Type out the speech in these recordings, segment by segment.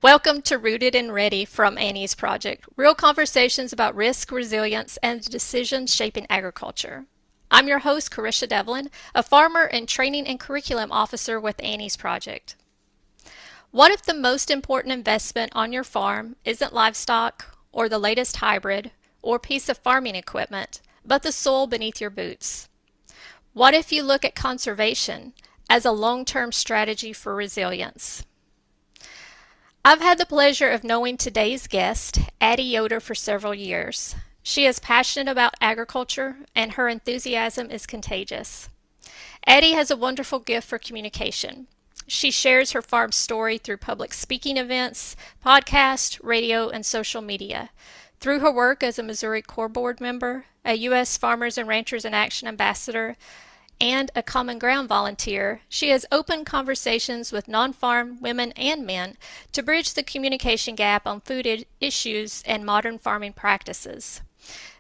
Welcome to Rooted and Ready from Annie's Project, real conversations about risk, resilience, and decisions shaping agriculture. I'm your host, Karisha Devlin, a farmer and training and curriculum officer with Annie's Project. What if the most important investment on your farm isn't livestock or the latest hybrid or piece of farming equipment, but the soil beneath your boots? What if you look at conservation as a long-term strategy for resilience? I've had the pleasure of knowing today's guest, Addie Yoder, for several years. She is passionate about agriculture, and her enthusiasm is contagious. Addie has a wonderful gift for communication. She shares her farm story through public speaking events, podcasts, radio, and social media. Through her work as a Missouri Corps Board member, a U.S. Farmers and Ranchers in Action ambassador, and a Common Ground volunteer, she has opened conversations with non-farm women and men to bridge the communication gap on food issues and modern farming practices.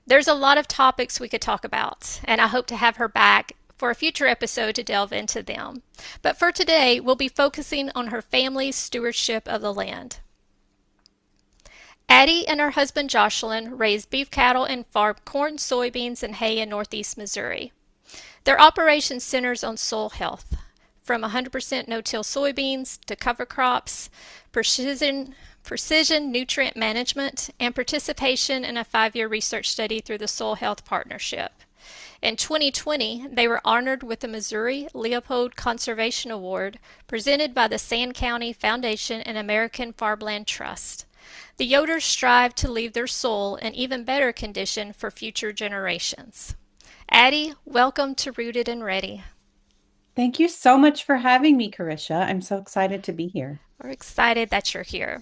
There's a lot of topics we could talk about, and I hope to have her back for a future episode to delve into them. But for today, we'll be focusing on her family's stewardship of the land. Addie and her husband Joshlin raise beef cattle and farm corn, soybeans, and hay in northeast Missouri. Their operation centers on soil health, from 100% no-till soybeans to cover crops, precision nutrient management, and participation in a 5-year research study through the Soil Health Partnership. In 2020, they were honored with the Missouri Leopold Conservation Award presented by the Sand County Foundation and American Farmland Trust. The Yoders strive to leave their soil in even better condition for future generations. Addie, welcome to Rooted and Ready. Thank you so much for having me, Karisha. I'm so excited to be here. We're excited that you're here.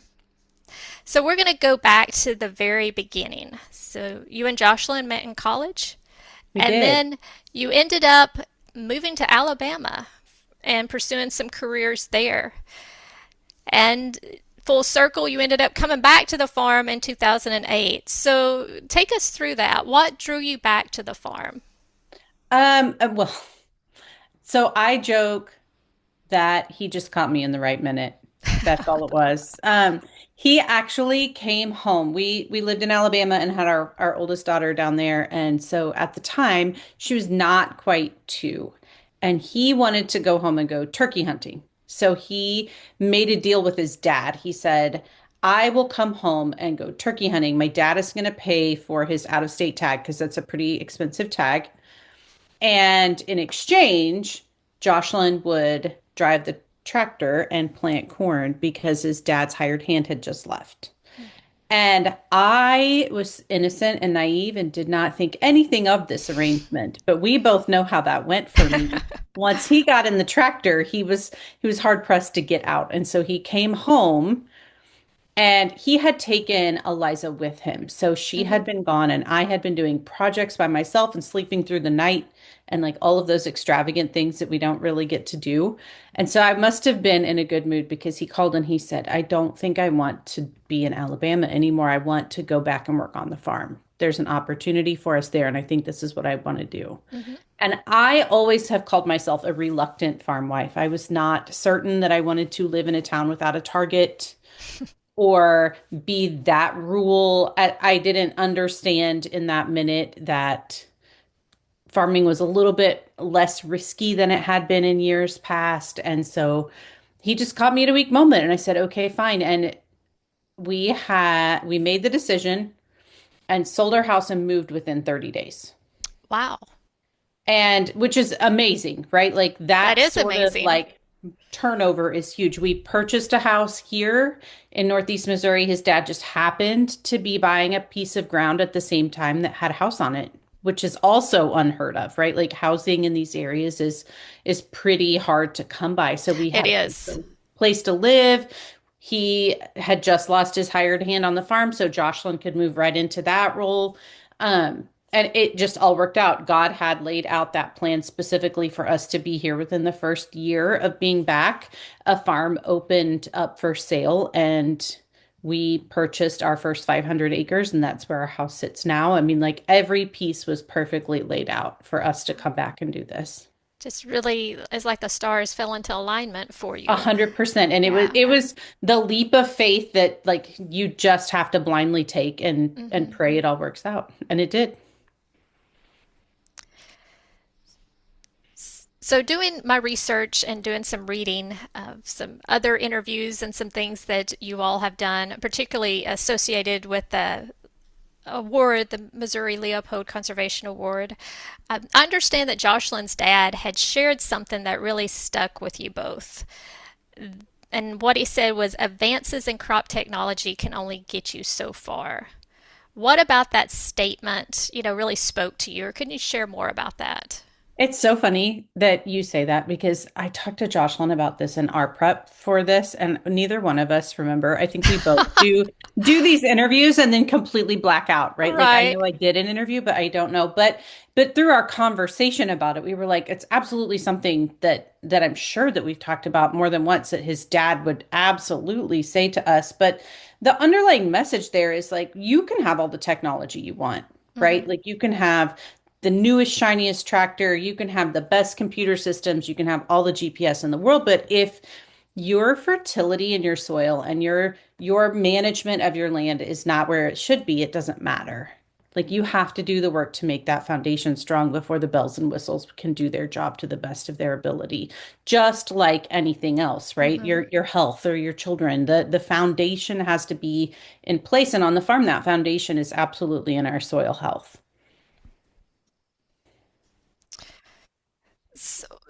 So we're going to go back to the very beginning. So you and Joshlin met in college, We and did. then you ended up moving to Alabama and pursuing some careers there. And full circle, you ended up coming back to the farm in 2008. So take us through that. What drew you back to the farm? Well, so I joke that he just caught me in the right minute. That's all it was. He actually came home. We lived in Alabama and had our oldest daughter down there. And so at the time, she was not quite 2. And he wanted to go home and go turkey hunting. So he made a deal with his dad. He said, I will come home and go turkey hunting. My dad is going to pay for his out-of-state tag because that's a pretty expensive tag. And in exchange, Joshlin would drive the tractor and plant corn because his dad's hired hand had just left. And I was innocent and naive and did not think anything of this arrangement. But we both know how that went for me. Once he got in the tractor, he was hard pressed to get out. And so he came home and he had taken Eliza with him. So she Mm-hmm. had been gone, and I had been doing projects by myself and sleeping through the night and like all of those extravagant things that we don't really get to do. And so I must have been in a good mood because he called and he said, I don't think I want to be in Alabama anymore. I want to go back and work on the farm. There's an opportunity for us there, and I think this is what I want to do. Mm-hmm. And I always have called myself a reluctant farm wife. I was not certain that I wanted to live in a town without a Target or be that rule. I didn't understand in that minute that farming was a little bit less risky than it had been in years past. And so he just caught me at a weak moment and I said, okay, fine. And we made the decision and sold our house and moved within 30 days. Wow, And which is amazing, right? Like that that is sort of amazing. like turnover is huge. We purchased a house here in Northeast Missouri. His dad just happened to be buying a piece of ground at the same time that had a house on it, which is also unheard of, right? Like housing in these areas is pretty hard to come by. So we It had is. a place to live. He had just lost his hired hand on the farm, so Jocelyn could move right into that role. And it just all worked out. God had laid out that plan specifically for us to be here within the first year of being back. A farm opened up for sale and we purchased our first 500 acres, and that's where our house sits now. I mean, like every piece was perfectly laid out for us to come back and do this. Just really, it's like the stars fell into alignment for A you. 100%. And Yeah. it was the leap of faith that like you just have to blindly take and hmm pray it all works out. And it did. So, doing my research and doing some reading of some other interviews and some things that you all have done, particularly associated with the award, the Missouri Leopold Conservation Award, I understand that Joshlin's dad had shared something that really stuck with you both. And what he said was advances in crop technology can only get you so far. What about that statement, really spoke to you, or can you share more about that? It's so funny that you say that because I talked to Joshlin about this in our prep for this, and neither one of us remember. I think we both do these interviews and then completely black out, right? Like I Right. know I did an interview, but I don't know. But through our conversation about it, we were like, it's absolutely something that I'm sure that we've talked about more than once that his dad would absolutely say to us. But the underlying message there is like you can have all the technology you want, right? hmm Like you can have the newest, shiniest tractor. You can have the best computer systems. You can have all the GPS in the world. But if your fertility in your soil and your management of your land is not where it should be, it doesn't matter. Like you have to do the work to make that foundation strong before the bells and whistles can do their job to the best of their ability. Just like anything else, right? hmm Your health or your children, the foundation has to be in place. And on the farm, that foundation is absolutely in our soil health.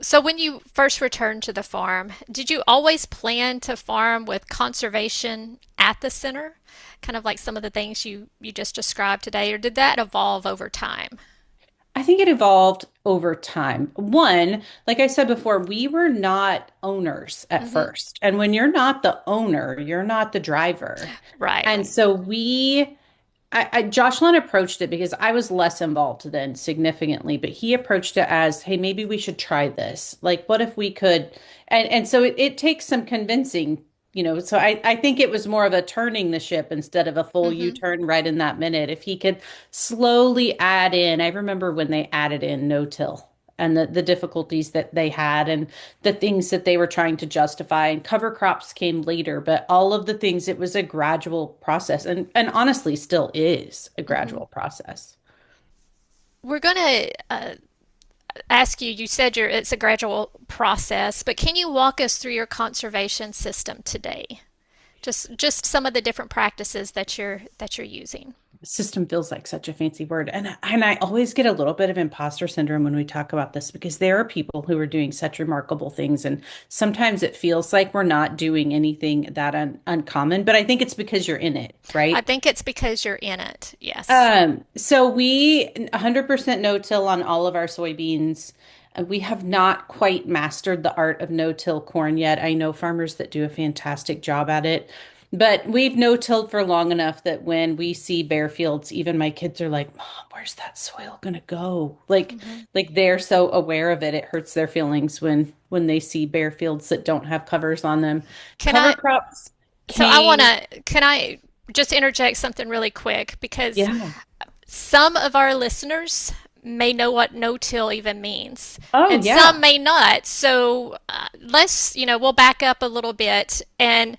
So, when you first returned to the farm, did you always plan to farm with conservation at the center? Kind of like some of the things you just described today, or did that evolve over time? I think it evolved over time. One, like I said before, we were not owners at hmm first. And when you're not the owner, you're not the driver. Right. And so Jocelyn approached it because I was less involved then significantly, but he approached it as, hey, maybe we should try this. Like, what if we could? And so it takes some convincing, So I think it was more of a turning the ship instead of a full hmm U-turn right in that minute. If he could slowly add in, I remember when they added in no-till and the difficulties that they had and the things that they were trying to justify and cover crops came later, but all of the things, it was a gradual process and honestly still is a hmm gradual process. We're going to ask you, you said it's a gradual process, but can you walk us through your conservation system today? Just some of the different practices that you're using. System feels like such a fancy word. And I always get a little bit of imposter syndrome when we talk about this because there are people who are doing such remarkable things. And sometimes it feels like we're not doing anything that uncommon, but I think it's because you're in it, I right? think it's because you're in it. Yes. So we 100% no-till on all of our soybeans. We have not quite mastered the art of no-till corn yet. I know farmers that do a fantastic job at it, but we've no-tilled for long enough that when we see bare fields, even my kids are like, "Mom, where's that soil gonna go?" hmm Like they're so aware of it, it hurts their feelings when they see bare fields that don't have covers on them. Can Cover I? crops So I want came, to. Can I just interject something really quick because yeah. some of our listeners may know what no-till even means, Oh, and some yeah. may not. So we'll back up a little bit. And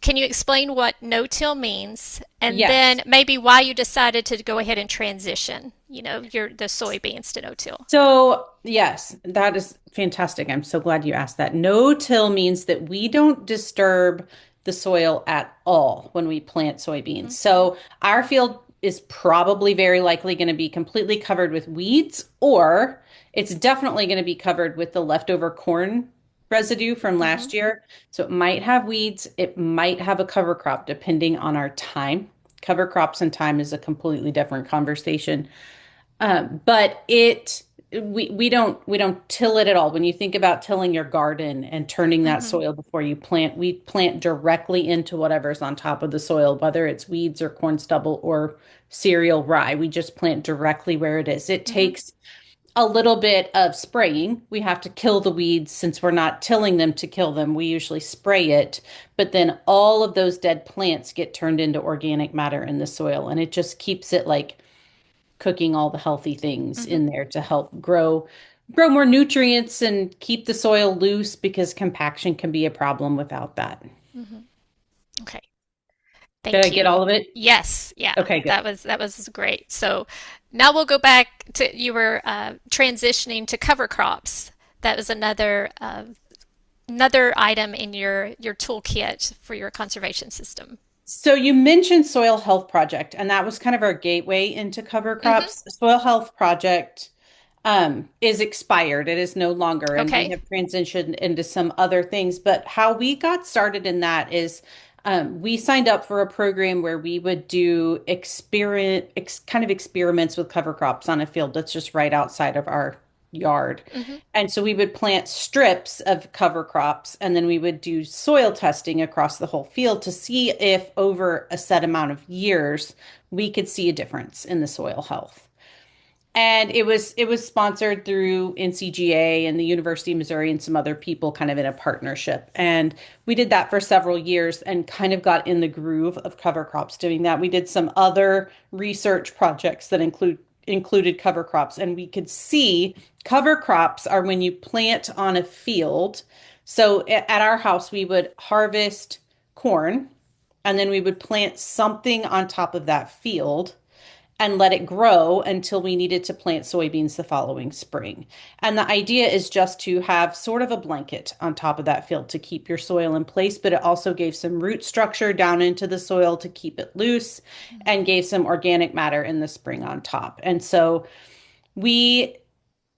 can you explain what no-till means, and then Yes. maybe why you decided to go ahead and transition, the soybeans to no-till? So, yes, that is fantastic. I'm so glad you asked that. No-till means that we don't disturb the soil at all when we plant soybeans. hmm So, our field is probably very likely going to be completely covered with weeds, or it's definitely going to be covered with the leftover corn residue from hmm last year. So, it might have weeds, it might have a cover crop, depending on our time. Cover crops and time is a completely different conversation. But we don't till it at all. When you think about tilling your garden and turning that hmm soil before you plant, we plant directly into whatever's on top of the soil, whether it's weeds or corn stubble or cereal rye. We just plant directly where it is. It hmm takes a little bit of spraying. We have to kill the weeds since we're not tilling them to kill them. We usually spray it, but then all of those dead plants get turned into organic matter in the soil, and it just keeps it like cooking all the healthy things hmm in there to help grow more nutrients and keep the soil loose because compaction can be a problem without that. Hmm. Okay. Did I Thank get you. all of it? Yes, yeah, Okay, good. that was great. So now we'll go back to you were transitioning to cover crops. That was another item in your toolkit for your conservation system. So you mentioned Soil Health Project, and that was kind of our gateway into cover Hmm. crops. Soil Health Project is expired. It is no longer, and we Okay. have transitioned into some other things. But how we got started in that is we signed up for a program where we would do kind of experiments with cover crops on a field that's just right outside of our yard. Hmm. And so we would plant strips of cover crops, and then we would do soil testing across the whole field to see if over a set amount of years we could see a difference in the soil health. And it was sponsored through NCGA and the University of Missouri and some other people kind of in a partnership. And we did that for several years and kind of got in the groove of cover crops doing that. We did some other research projects that included cover crops, and we could see cover crops are when you plant on a field. So at our house we would harvest corn and then we would plant something on top of that field and let it grow until we needed to plant soybeans the following spring. And the idea is just to have sort of a blanket on top of that field to keep your soil in place, but it also gave some root structure down into the soil to keep it loose and gave some organic matter in the spring on top. And so we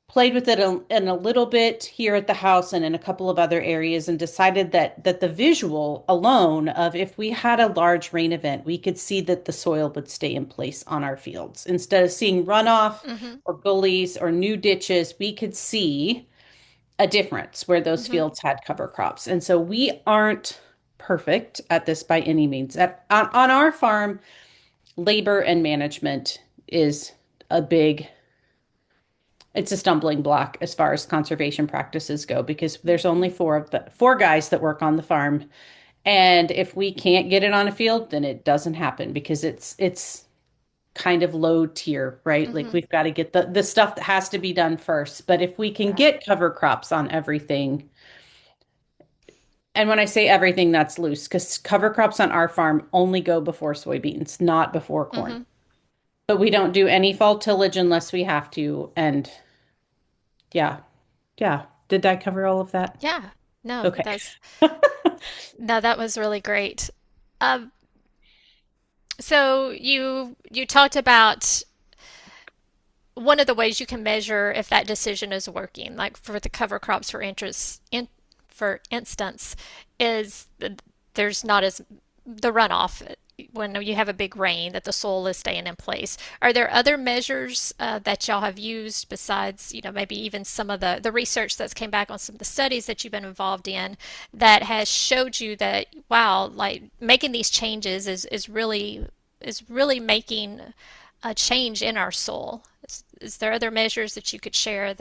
played with it in a little bit here at the house and in a couple of other areas and decided that the visual alone of if we had a large rain event, we could see that the soil would stay in place on our fields. Instead of seeing runoff Hmm. or gullies or new ditches, we could see a difference where those Hmm. fields had cover crops. And so we aren't perfect at this by any means. On our farm, labor and management is a big it's a stumbling block as far as conservation practices go because there's only four guys that work on the farm. And if we can't get it on a field, then it doesn't happen because it's kind of low tier, right? Like Hmm. we've got to get the stuff that has to be done first. But if we can get cover crops on everything, and when I say everything, that's loose because cover crops on our farm only go before soybeans, not before corn. Hmm. But we don't do any fall tillage unless we have to. And yeah, yeah. Did I cover all of that? Yeah. No, Okay. that's no, that was really great. Um, so you talked about one of the ways you can measure if that decision is working, like for the cover crops for instance, is there's not as the runoff when you have a big rain that the soil is staying in place. Are there other measures that y'all have used besides, maybe even some of the research that's came back on some of the studies that you've been involved in that has showed you that, wow, like making these changes is really making a change in our soil? Is there other measures that you could share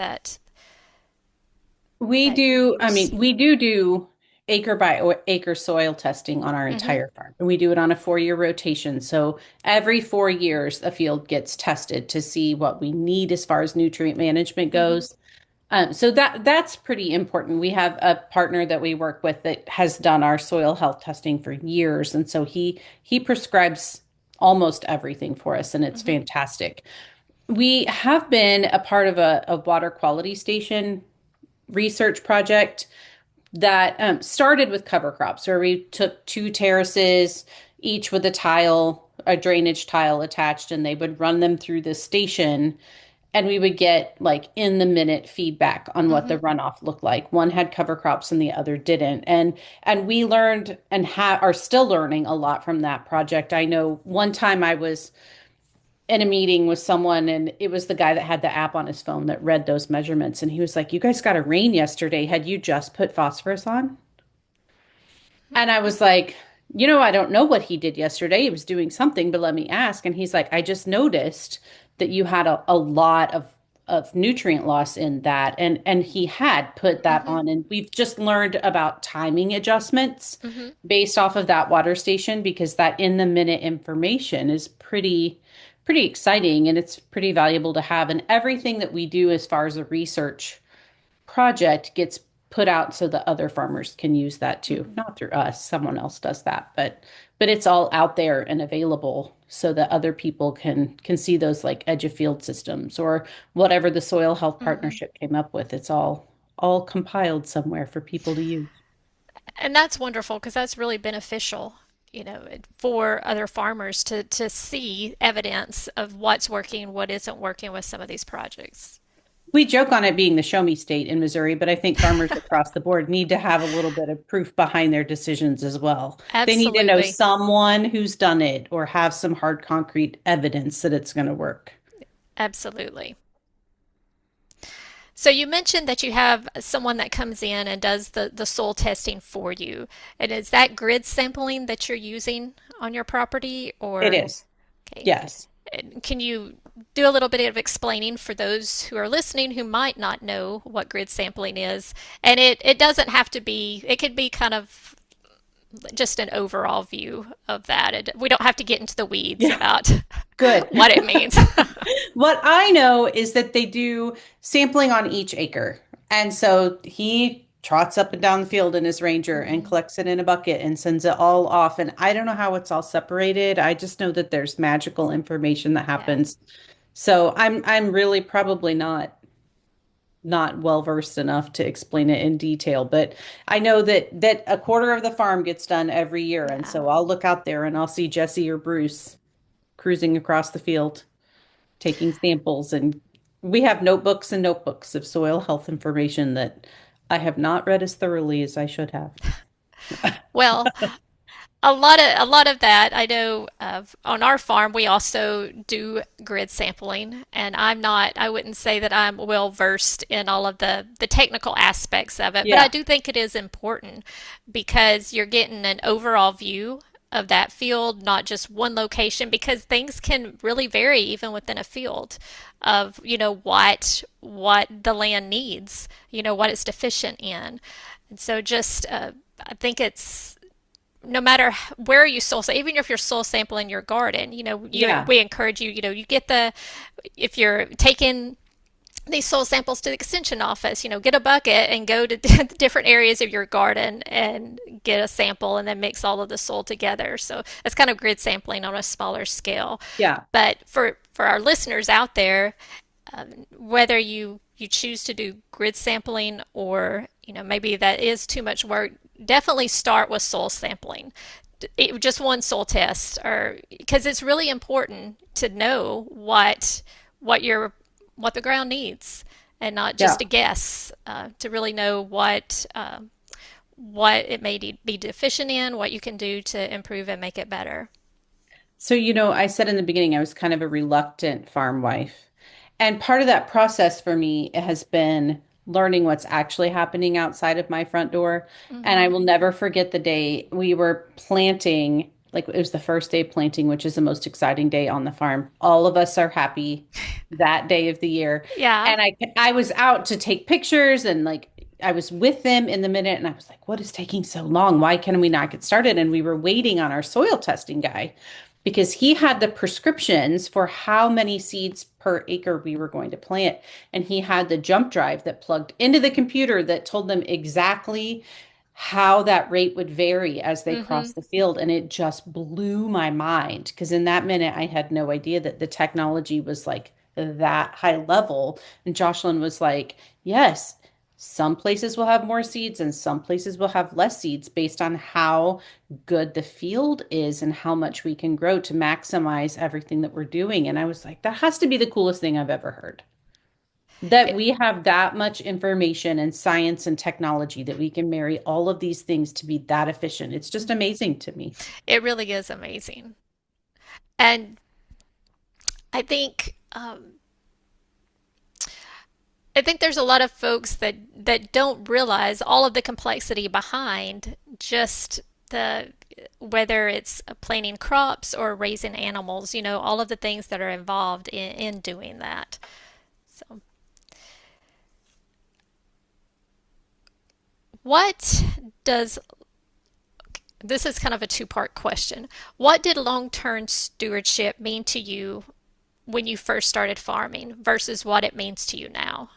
We that you do, I use? mean, we do acre by acre soil testing on our Mm-hmm. entire farm. And we do it on a 4-year rotation. So every 4 years, a field gets tested to see what we need as far as nutrient management Mm-hmm. goes. So that's pretty important. We have a partner that we work with that has done our soil health testing for years, and so he prescribes almost everything for us, and it's Mm-hmm. fantastic. We have been a part of a water quality station research project that started with cover crops, where we took two terraces, each with a drainage tile attached, and they would run them through the station. And we would get like in the minute feedback on what Mm-hmm. the runoff looked like. One had cover crops and the other didn't. And we learned and are still learning a lot from that project. I know one time I was in a meeting with someone and it was the guy that had the app on his phone that read those measurements and he was like, "You guys got a rain yesterday. Had you just put phosphorus on?" And I was like, I don't know what he did yesterday. He was doing something, but let me ask. And he's like, "I just noticed that you had a lot of nutrient loss in that." And he had put that Mm-hmm. on. And we've just learned about timing adjustments Mm-hmm. based off of that water station because that in the minute information is pretty exciting and it's pretty valuable to have. And everything that we do as far as the research project gets put out so that other farmers can use that too. Mhm. Not through us, someone else does that, but it's all out there and available so that other people can see those like edge of field systems or whatever the soil health Mhm. partnership came up with. It's all compiled somewhere for people to use. And that's wonderful because that's really beneficial, for other farmers to see evidence of what's working and what isn't working with some of these projects. We joke on it being the show me state in Missouri, but I think farmers across the board need to have a little bit of proof behind their decisions as well. They need to know Absolutely. someone who's done it or have some hard concrete evidence that it's going to work. Absolutely. So you mentioned that you have someone that comes in and does the soil testing for you. And is that grid sampling that you're using on your property It or is. okay. Yes. Can you do a little bit of explaining for those who are listening who might not know what grid sampling is? And it doesn't have to be, it could be kind of just an overall view of that. We don't have to get into the weeds Yeah. about Good. what it means. What I know is that they do sampling on each acre. And so he trots up and down the field in his Ranger and Mhm. collects it in a bucket and sends it all off. And I don't know how it's all separated. I just know that there's magical information that Yeah. happens. So I'm really probably not well versed enough to explain it in detail, but I know that a quarter of the farm gets done every year. And Yeah. so I'll look out there and I'll see Jesse or Bruce cruising across the field taking samples. And we have notebooks and notebooks of soil health information that I have not read as thoroughly as I should have. Well, a lot of that I know of on our farm. We also do grid sampling, and I wouldn't say that I'm well versed in all of the technical aspects of it, but I Yeah, do think it is important because you're getting an overall view of that field, not just one location, because things can really vary even within a field of, what the land needs, what it's deficient in. And so just I think it's no matter where you soil, so even if you're soil sampling your garden, yeah, we encourage you, you get if you're taking these soil samples to the extension office, get a bucket and go to different areas of your garden and get a sample and then mix all of the soil together. So that's kind of grid sampling on a smaller scale. yeah. But for our listeners out there, whether you choose to do grid sampling or maybe that is too much work, definitely start with soil sampling. Just one soil test, or because it's really important to know what the ground needs, and not just Yeah. a guess. To really know what it may be deficient in, what you can do to improve and make it better. So, I said in the beginning I was kind of a reluctant farm wife. And part of that process for me has been learning what's actually happening outside of my front door. And I Mm-hmm. will never forget the day we were planting, like it was the first day of planting, which is the most exciting day on the farm. All of us are happy that day of the year. Yeah. And I was out to take pictures and like I was with them in the minute and I was like, what is taking so long? Why can we not get started? And we were waiting on our soil testing guy because he had the prescriptions for how many seeds per acre we were going to plant. And he had the jump drive that plugged into the computer that told them exactly how that rate would vary as they Mm-hmm. crossed the field. And it just blew my mind because in that minute, I had no idea that the technology was like that high level. And Joshlin was like, yes, some places will have more seeds and some places will have less seeds based on how good the field is and how much we can grow to maximize everything that we're doing. And I was like, that has to be the coolest thing I've ever heard. That It, we have that much information and science and technology that we can marry all of these things to be that efficient. It's just amazing to me. it really is amazing. And I think there's a lot of folks that don't realize all of the complexity behind just the whether it's planting crops or raising animals, all of the things that are involved in doing that. So, what does this is kind of a two-part question. What did long-term stewardship mean to you when you first started farming versus what it means to you now?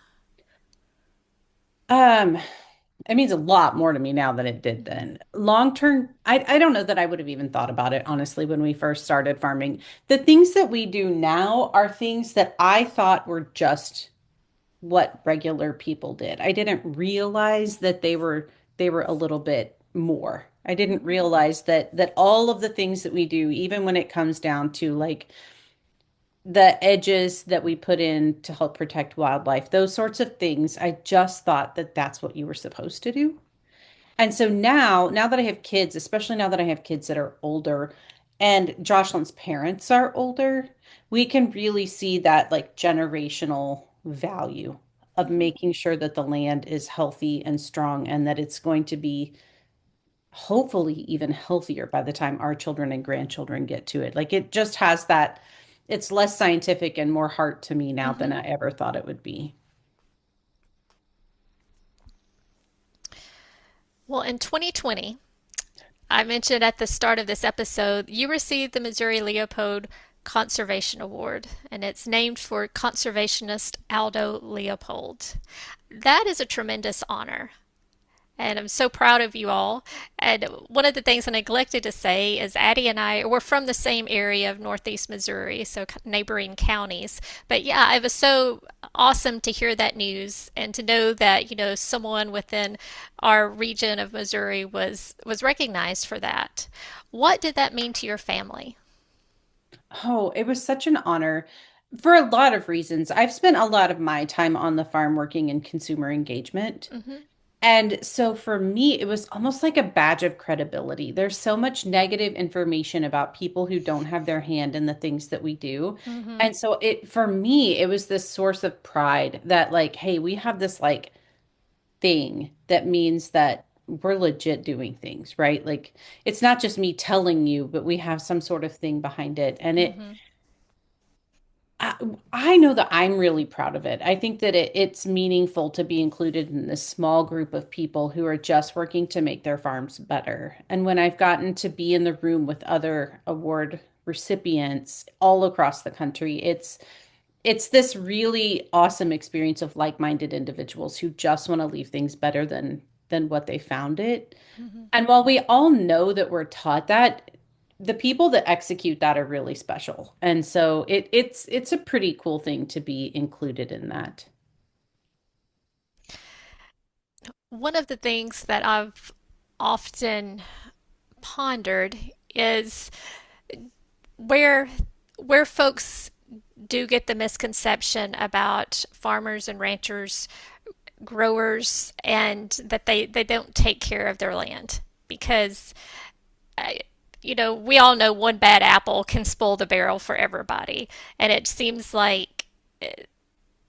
Um, it means a lot more to me now than it did then. Long term, I don't know that I would have even thought about it, honestly, when we first started farming. The things that we do now are things that I thought were just what regular people did. I didn't realize that they were a little bit more. I didn't realize that all of the things that we do, even when it comes down to like the edges that we put in to help protect wildlife, those sorts of things, I just thought that that's what you were supposed to do. And so now that I have kids, especially now that I have kids that are older and Joshlin's parents are older, we can really see that like generational value of Mm-hmm. making sure that the land is healthy and strong and that it's going to be hopefully even healthier by the time our children and grandchildren get to it. Like it just has that, it's less scientific and more heart to me now than Mm-hmm. I ever thought it would be. Well, in 2020, I mentioned at the start of this episode, you received the Missouri Leopold Conservation Award, and it's named for conservationist Aldo Leopold. That is a tremendous honor. And I'm so proud of you all. And one of the things I neglected to say is Addie and I were from the same area of Northeast Missouri, so neighboring counties. But yeah, it was so awesome to hear that news and to know that, someone within our region of Missouri was recognized for that. What did that mean to your family? Oh, it was such an honor for a lot of reasons. I've spent a lot of my time on the farm working in consumer engagement. Mm-hmm. And so for me, it was almost like a badge of credibility. There's so much negative information about people who don't have their hand in the things that we do. Mm-hmm. And so for me, it was this source of pride that like, hey, we have this like thing that means that we're legit doing things, right? Like it's not just me telling you, but we have some sort of thing behind it. And Mm-hmm. I, I know that I'm really proud of it. I think that it's meaningful to be included in this small group of people who are just working to make their farms better. And when I've gotten to be in the room with other award recipients all across the country, it's this really awesome experience of like-minded individuals who just want to leave things better than what they found it. Mm-hmm. And while we all know that we're taught that, the people that execute that are really special. And so it's a pretty cool thing to be included in that. One of the things that I've often pondered is where where folks do get the misconception about farmers and ranchers, growers, and that they don't take care of their land because uh, we all know one bad apple can spoil the barrel for everybody, and it seems like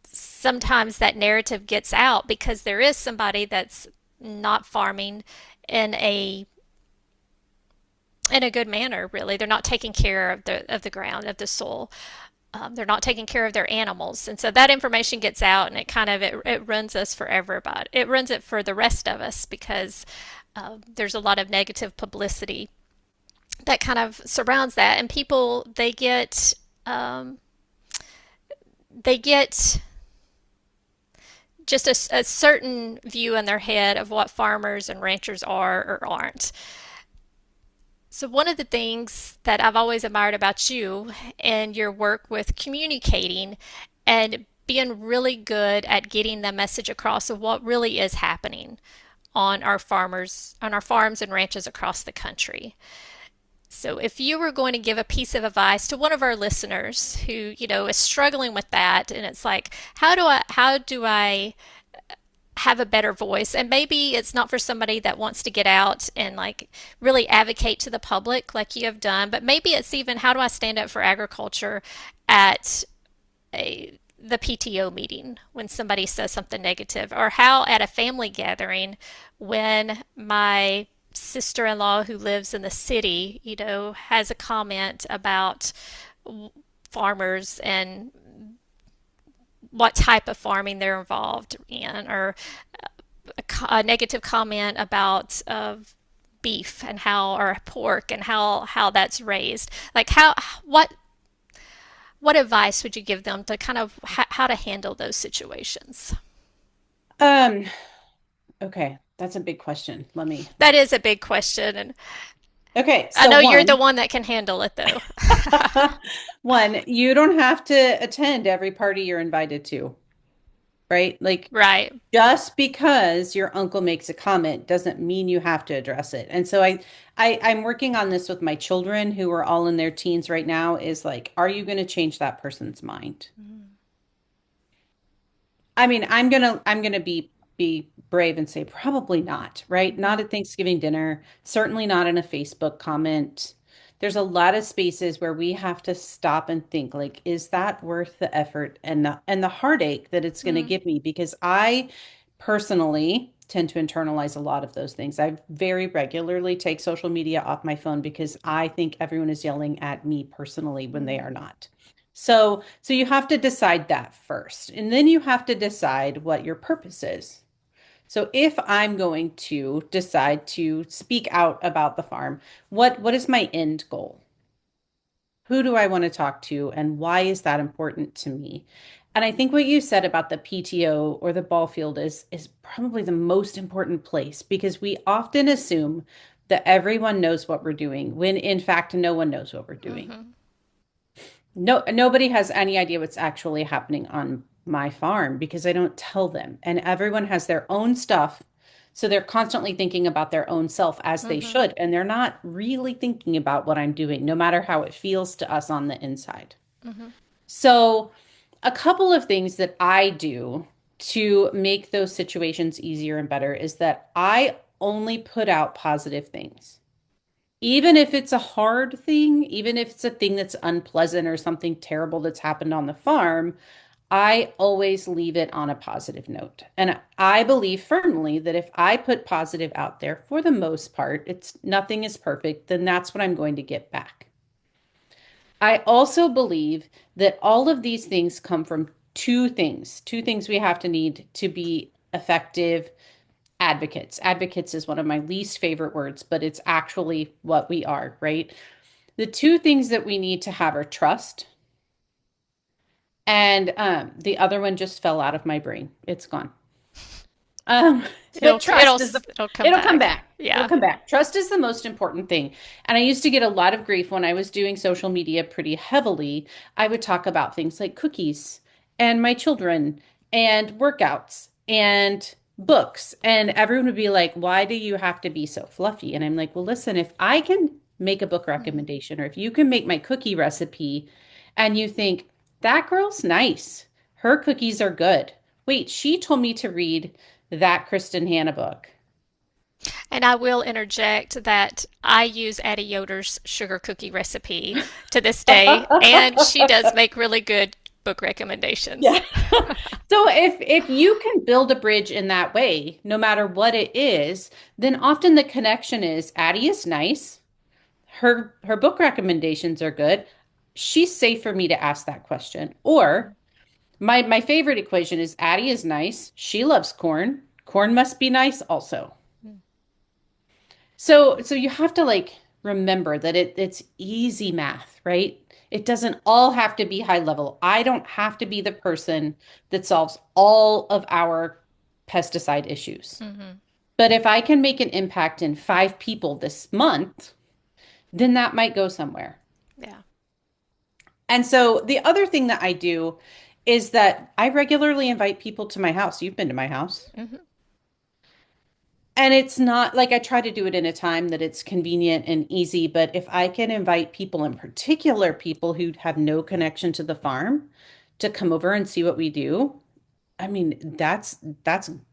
sometimes that narrative gets out because there is somebody that's not farming in a good manner. Really, they're not taking care of the ground, of the soil. They're not taking care of their animals, and so that information gets out, and it runs us for everybody. It runs it for the rest of us because there's a lot of negative publicity that kind of surrounds that, and people they get just a certain view in their head of what farmers and ranchers are or aren't. So, one of the things that I've always admired about you and your work with communicating and being really good at getting the message across of what really is happening on our farms and ranches across the country. So, if you were going to give a piece of advice to one of our listeners who, is struggling with that, and it's like, how do I have a better voice? And maybe it's not for somebody that wants to get out and like really advocate to the public like you have done, but maybe it's even how do I stand up for agriculture at the PTO meeting when somebody says something negative, or how at a family gathering when my sister-in-law who lives in the city, has a comment about farmers and what type of farming they're involved in, or a negative comment about beef and how, or pork and how that's raised. Like what advice would you give them to kind of how to handle those situations? Um, Okay, that's a big question. Let me. That is a big question, and Okay, I so know you're the one, one that can handle it, though. one, you don't have to attend every party you're invited to, right? Like Right. just because your uncle makes a comment doesn't mean you have to address it. And so I'm working on this with my children who are all in their teens right now is like, are you going to change that person's mind? I mean, I'm gonna be brave and say probably not, right? Mm-hmm. Not at Thanksgiving dinner, certainly not in a Facebook comment. There's a lot of spaces where we have to stop and think like, is that worth the effort and the heartache that it's going to Mm-hmm. give me? Because I personally tend to internalize a lot of those things. I very regularly take social media off my phone because I think everyone is yelling at me personally when they are not. So you have to decide that first, and then you have to decide what your purpose is. So if I'm going to decide to speak out about the farm, what is my end goal? Who do I want to talk to, and why is that important to me? And I think what you said about the PTO or the ball field is probably the most important place because we often assume that everyone knows what we're doing when in fact no one knows what we're doing. Mm-hmm. No, nobody has any idea what's actually happening on my farm because I don't tell them. And everyone has their own stuff. So they're constantly thinking about their own self as they Mm-hmm. should. And they're not really thinking about what I'm doing, no matter how it feels to us on the inside. Mm-hmm. So, a couple of things that I do to make those situations easier and better is that I only put out positive things. Even if it's a hard thing, even if it's a thing that's unpleasant or something terrible that's happened on the farm, I always leave it on a positive note. And I believe firmly that if I put positive out there, for the most part, it's nothing is perfect, then that's what I'm going to get back. I also believe that all of these things come from two things we have to need to be effective advocates. Advocates is one of my least favorite words, but it's actually what we are, right? The two things that we need to have are trust, and the other one just fell out of my brain. It's gone. Um, but It'll come it'll come back. back. It'll Yeah. come back. Trust is the most important thing. And I used to get a lot of grief when I was doing social media pretty heavily. I would talk about things like cookies and my children and workouts and books. And everyone would be like, why do you have to be so fluffy? And I'm like, well, listen, if I can make a book Mm-hmm. recommendation or if you can make my cookie recipe and you think, that girl's nice, her cookies are good. Wait, she told me to read that Kristen Hanna book. And I will interject that I use Addie Yoder's sugar cookie recipe to this day, and she does make really good book recommendations. Yeah. So if you can build a bridge in that way, no matter what it is, then often the connection is Addie is nice. Her book recommendations are good. She's safe for me to ask that question. Or my favorite equation is Addie is nice. She loves corn. Corn must be nice also. So you have to like remember that it's easy math, right? It doesn't all have to be high level. I don't have to be the person that solves all of our pesticide issues. Mm-hmm. But if I can make an impact in 5 people this month, then that might go somewhere. Yeah. And so the other thing that I do is that I regularly invite people to my house. You've been to my house. Mm-hmm. And it's not like I try to do it in a time that it's convenient and easy, but if I can invite people, in particular people who have no connection to the farm, to come over and see what we do, I mean, that's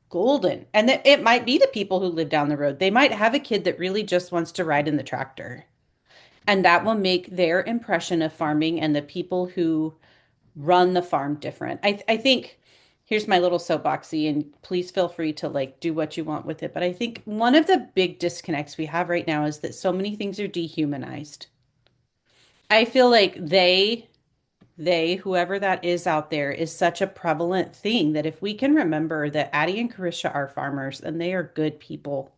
golden. And it might be the people who live down the road. They might have a kid that really just wants to ride in the tractor. And that will make their impression of farming and the people who run the farm different. I think here's my little soapboxy, and please feel free to like do what you want with it. But I think one of the big disconnects we have right now is that so many things are dehumanized. I feel like whoever that is out there, is such a prevalent thing that if we can remember that Addie and Karisha are farmers and they are good people,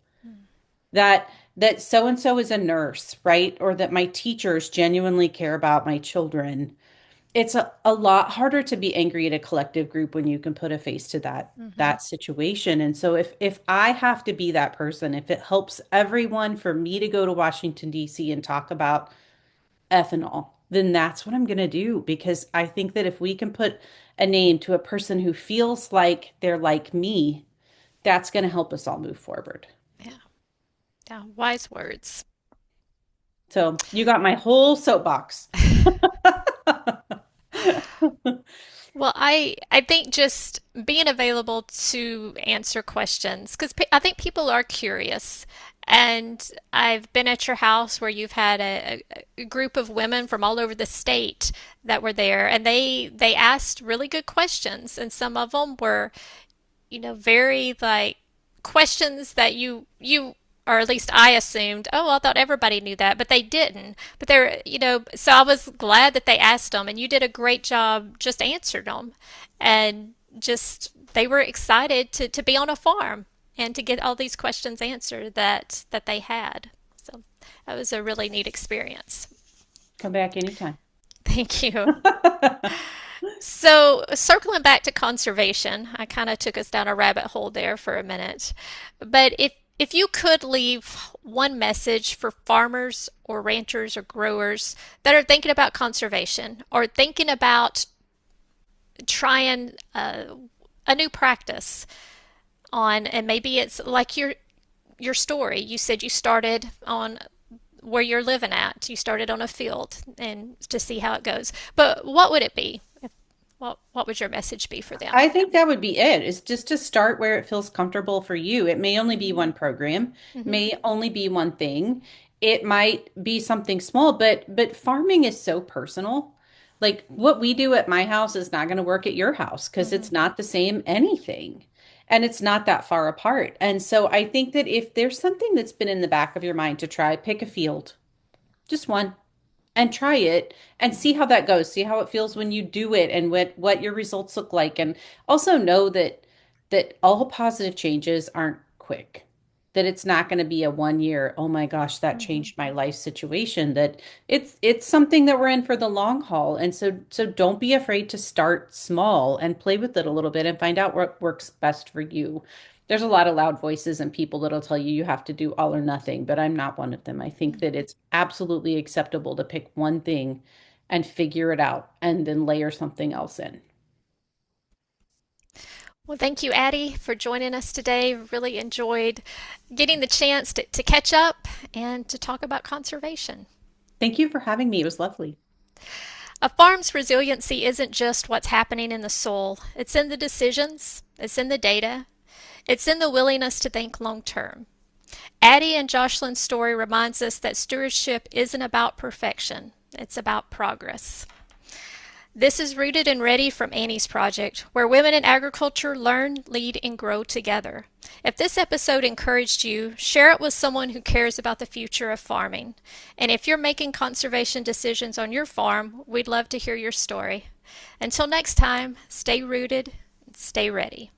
that so and so is a nurse, right? Or that my teachers genuinely care about my children it's a lot harder to be angry at a collective group when you can put a face to that situation. And so if I have to be that person, if it helps everyone for me to go to Washington, D.C. and talk about ethanol, then that's what I'm going to do because I think that if we can put a name to a person who feels like they're like me, that's going to help us all move forward. Yeah. Yeah. Wise words. So you got my whole soapbox. Well, I think just being available to answer questions because I think people are curious. And I've been at your house where you've had a group of women from all over the state that were there, and they asked really good questions, and some of them were, very like questions that you or at least I assumed, oh, I thought everybody knew that, but they didn't. But they're, so I was glad that they asked them, and you did a great job just answered them. And just, they were excited to be on a farm and to get all these questions answered that they had. So that was a really neat experience. Come back anytime. Thank you. So, circling back to conservation, I kind of took us down a rabbit hole there for a minute. But if you could leave one message for farmers or ranchers or growers that are thinking about conservation or thinking about trying a new practice on, and maybe it's like your story. You said you started on where you're living at. You started on a field and to see how it goes. But what would it be? What would your message be for them? I think that would be it. Is just to start where it feels comfortable for you. It may only be one program, Mm-hmm. may only be one thing. It might be something small, but farming is so personal. Like what we do at my house is not going to work at your house because Mm-hmm. it's not the same anything. And it's not that far apart. And so I think that if there's something that's been in the back of your mind to try, pick a field, just one and try it and see how that goes. See how it feels when you do it and what your results look like. And also know that all positive changes aren't quick. That it's not going to be a 1 year, oh my gosh, that Mm-hmm. changed my life situation. That it's something that we're in for the long haul. And so don't be afraid to start small and play with it a little bit and find out what works best for you. There's a lot of loud voices and people that'll tell you you have to do all or nothing, but I'm not one of them. I think that it's absolutely acceptable to pick one thing and figure it out and then layer something else in. Well, thank you, Addie, for joining us today. Really enjoyed getting the chance to catch up and to talk about conservation. Thank you for having me. It was lovely. A farm's resiliency isn't just what's happening in the soil, it's in the decisions, it's in the data, it's in the willingness to think long term. Addie and Joshlin's story reminds us that stewardship isn't about perfection, it's about progress. This is Rooted and Ready from Annie's Project, where women in agriculture learn, lead, and grow together. If this episode encouraged you, share it with someone who cares about the future of farming. And if you're making conservation decisions on your farm, we'd love to hear your story. Until next time, stay rooted, stay ready.